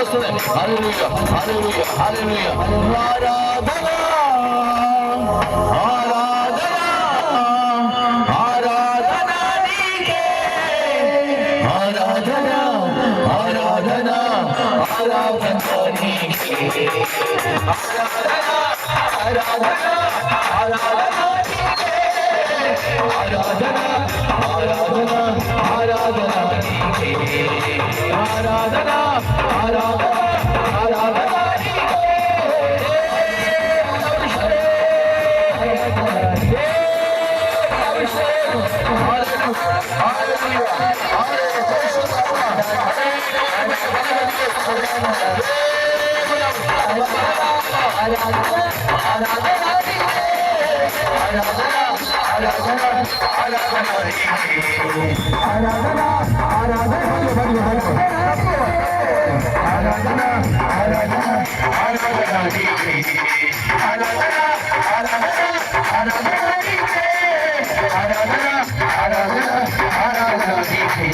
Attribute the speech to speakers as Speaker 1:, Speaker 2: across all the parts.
Speaker 1: వస్తుంది. హల్లెలూయా హల్లెలూయా హల్లెలూయా. ఆరాధన ఆరాధన ఆరాధన నీకే, ఆరాధన ఆరాధన ఆరాధన నీకే, ఆరాధన ఆరాధన ఆరాధన నీకే, ఆరాధన ఆరాధన ఆరాధన నీకే, ఆరాధన ఆరాధన ఆరాధన నీకే.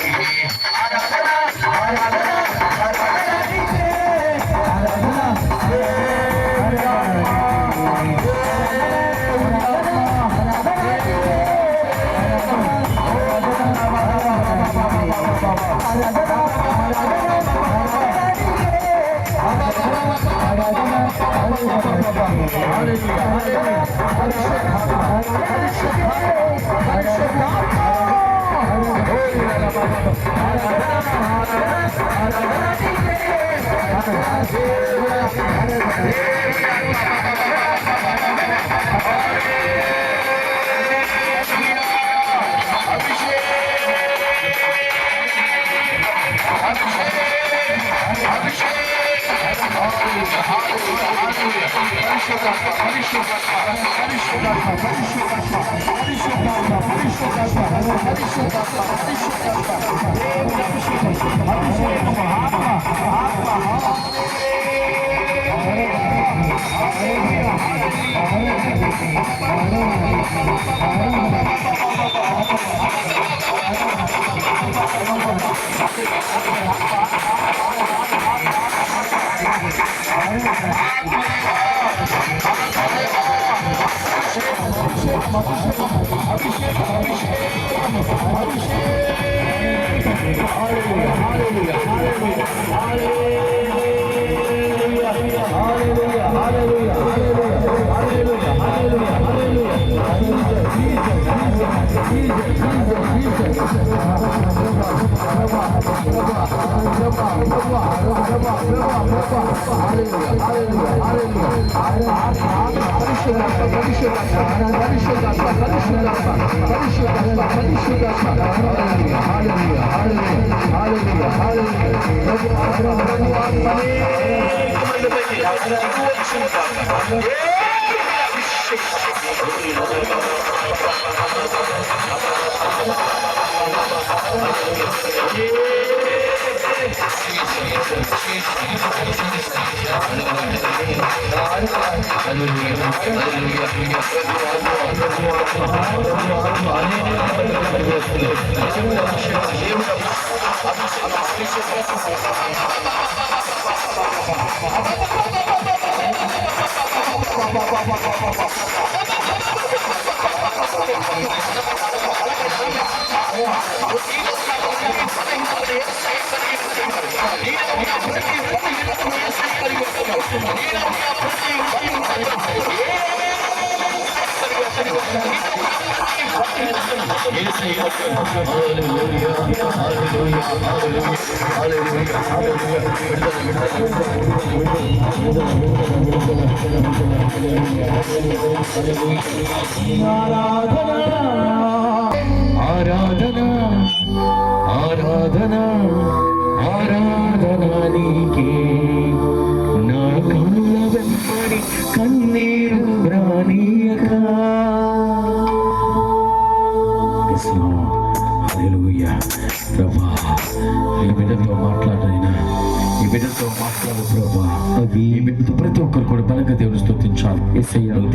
Speaker 1: ఆరాధనా ఆరాధనా ఆరాధనా నీకే, నా కన్నుల వెంబడి కన్నీరు రానీయక. హల్లెలూయా. ప్రభా, ఈ బిడ్డతో మాట్లాడైనా, ఈ బిడ్డతో మాట్లాడు ప్రభా. ఈ బిడ్డతో ప్రతి ఒక్కరు కూడా బలంగా దేవుని స్తుతించాలి.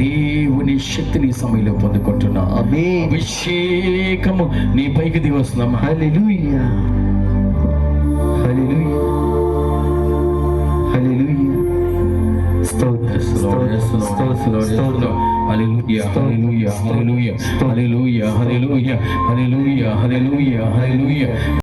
Speaker 1: దేవుని శక్తిని సమయంలో పొందుకుంటున్నా. అభిషేకము నీ పైకి దిగి వస్తున్నాం. హల్లెలూయా హల్లెలూయా. Hallelujah, hallelujah, hallelujah, hallelujah, hallelujah, hallelujah, hallelujah.